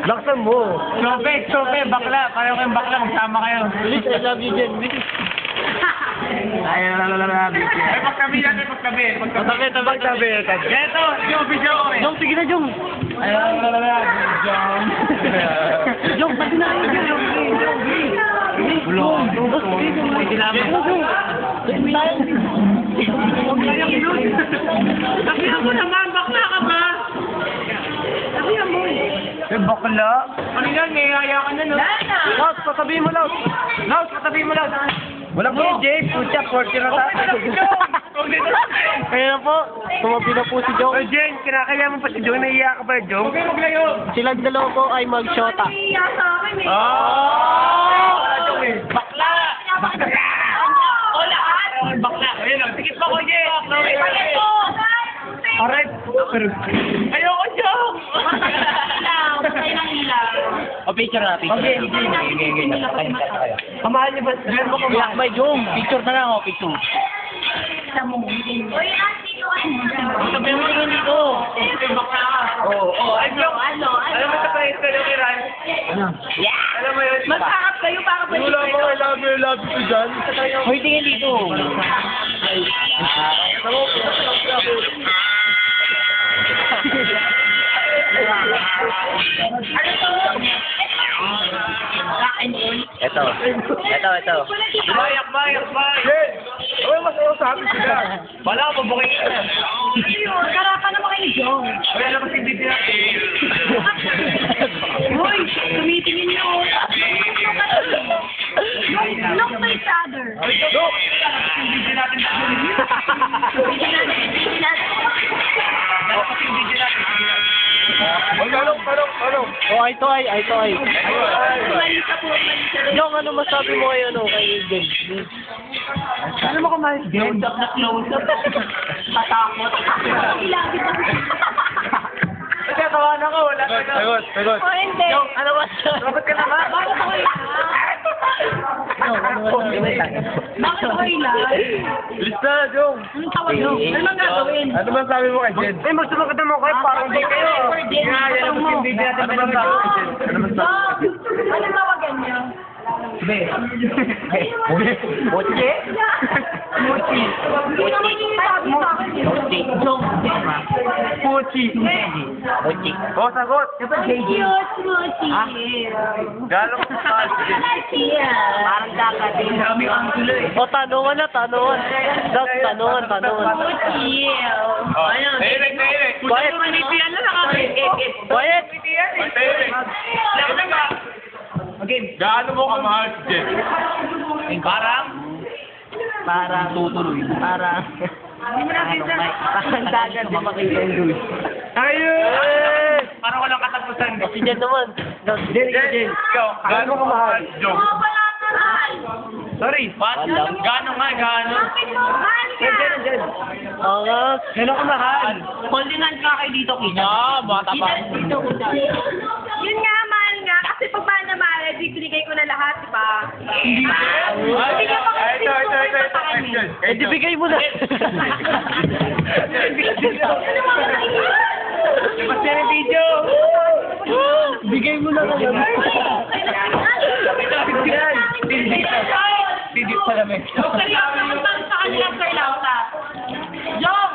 Laksan mo. Sope, bakla. Pareho kayong bakla, magsama kayo. Bilis, I love you, Jen. Bilis. Ay, pagtabi yan, pagtabi. Pagtabi. Geto, Jong, video ko eh. Jong, sige na, Jong. Ay, Jong. Jong, pati na kayo, Jong. Bulong. Pwede namin. Jong. Sabihan mo naman, bakla ka ba? Sabihan mo. Eh, bakla? Ano yan, may haya ka na, no? Laos, patabihin mo, Laos. Laos, patabi mo lang. Wala po yung Jay. Pucha, 40 na tayo. Kaya na po, tumabi na po si Jong. Oh, Jen, kinakaya mo pa si Jong, naiiyak ka ba, Jong? Huwag kayo maglayo. Silang dalawa po ay mag-shota. Oh! Bakla! Bakla! O, lahat! Bakla! Ayun o, tikit pa ko, Jen! Aray! Ayoko, Jong! O, picture na, picture. Okay. Kamahal niyo ba? Diyan mo Black by Jong. Picture na lang, o, picture. Sabi mo yun dito. Bakla ka. Oo, ay, Jong! Alam mo sa price ka yung Iran? Alam mo yun? Magkakap kayo para pwede Wala mo, I love you dyan. Hoy, tingin dito. Ito. Bayak. Ay, mas sabi sila. Wala ka, babukin ka na. Magkarapan naman kayo ni Jong. Wala na kasi hindi natin. Hoy, tumitingin niyo. Look to each other. Look! Hindi natin O, eye to eye. Jong, ano masabi mo kayo, kay Jen? Ano mo kumain? Close-up na close-up. Tatakot. Kasi kawanan ka, wala ka na. Sagot. O hindi. Ano ba? Dapat ka naman. Bakit ako ilan? Bakit ako ilan? Bilis na, Jong. Anong tawag nyo? Ano bang gagawin? Ano ba sabi mo kay Jen? Eh, magsumakot naman kayo, parang hindi kayo. Yan ang hindi natin Ano ba sabi mo kay Jen? Ano ba sabi? Jong, anong tawagan niyo? Be. Mochi? Hindi naman yung sabi sa akin eh. Jong. Puchi. Mochi. O, sagot. Cute, Smoochie. Gano'n ko sa Parang dagat. Dami ang tuloy. O, tanungan. Just tanungan. Smoochie. Ayan. Tahimik. Quiet. Manitian na lang kami. Quiet. Tahimik. Laban ba? Okay. Gaano mo kamahal si Jen? Parang tutuloy. Parang dagat na makita yung Louis. Ayun! Parang walang katapusan. Si Jen naman. Jen. Ikaw, gaano mo kamahal si Jong? Sorry. What? Alam. Gaano nga, gaano? Jen. Oo nga. Gaano ka mahal? Holdingan ka kayo dito, Kina. Bata pa. Yun nga, mahal nga. Kasi pag mahal na mahal, bibigay ko na lahat, di ba? Hindi. Hindi ka pa kasi Question. Eh, di bigay mo na. Labas yan ang video. Bigay mo na lang. Hindi pa namin. Seryoso naman sa kanila, Sir Lauta. Jong!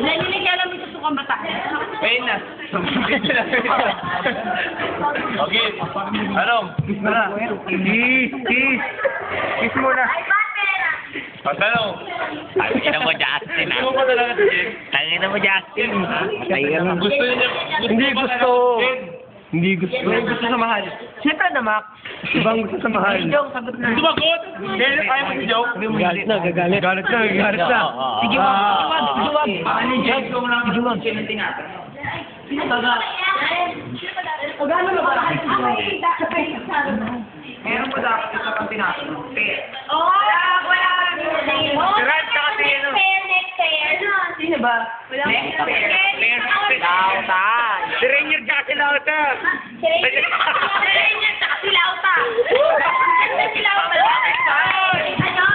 Naninig ka lang ito sukang bataan. Pain na. Okay. Ano? Kiss mo na. Kiss mo na. Pagtanong. Tangina mo, Justin, Gusto mo ba talaga si Jen? Tangina mo, Justin. Patay ka na. Gusto niya. Hindi mo ba gusto. talaga si Jen? Hindi gusto. Gusto sa mahal. Siyempre na, Mac. Ibang gusto sa mahal. Jong, sagot na. Sumagot! Kaya kaya mo si Jong? Galit na. Galit na. Sige, wag. Ano yung Jong? Jong lang. Jong. Sinunting natin. Taga. O gano'n ba? Meron pa dapat isa pang tinatanong. Pair. Oo, wala. Right, tsaka si ano? Next pair. Sino ba? Next pair. Lauta. Si Rainier tsaka si Lauta. Si Rainier, tsaka si Lauta. Si Lauta. Ano?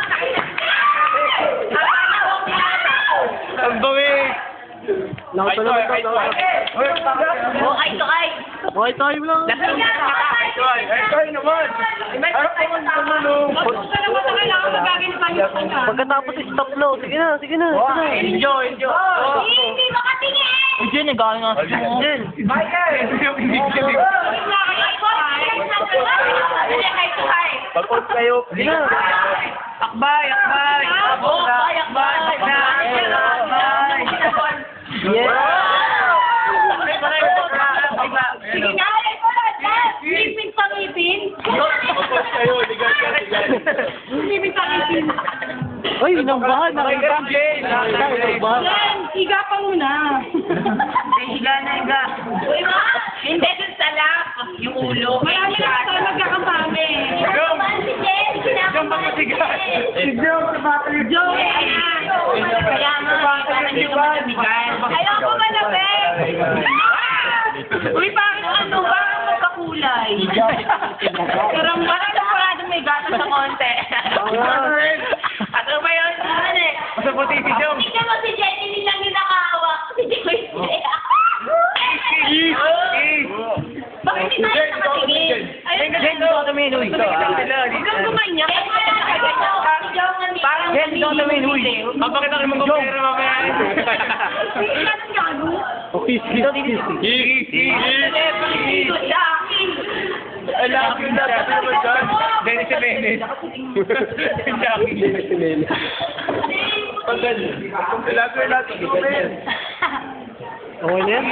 Ang bawig. Lakot na naman tayo. Oh, ay, to ay. Okay, time lang. Ay, naman! Harap naman sa mulo! Huwag ka naman na kailangan magaganipang yung kanya. Pagkatapos stop flow. Sige na, sige na. Sige na. Enjoy, enjoy! Hindi makatingin! Diyan, nagaling nga. Diyan. Michael! Pagpag kayo, Sige na. akbay, akbay! Akbay, akbay! Akbay! Yes. Sige na, ngipin sa ngipin. Pagpag kayo, ligat ka, ligat. Ngipin sa ngipin. Ay, nangbahan. Nangbahan. Yan, higa pa muna. Higa na, higa. Uy, ma! Hindi, dun sa lap. Yung ulo. Marami na tayo magkakasami. Si Jen, Diyan ba matigas? Joe, ayan. Kaya nga, hindi ka matamigan. Ayoko malapit. Uy, bakit ano ba? Magkakulay. Pero parang nakurado may gatas sa konti. Ano ba yun? Ano eh? Sa puti si Jom. Tingnan mo si Jenny, hindi lang yung nakahawak. Si Jenny. Bakit hindi tayo nakatingin? Ayun, Jen, dito ka tumingin, uy. Huwag gumanyan. Parang Jen, dito ka tumingin, uy. Mapakita ko mong pera mamaya. Okay, dito, dito. Alam ko na naman dyan. Dennis Jimenez. Jackie. Dennis Jimenez. Pagod. Alam ko na natin. Okay na yan?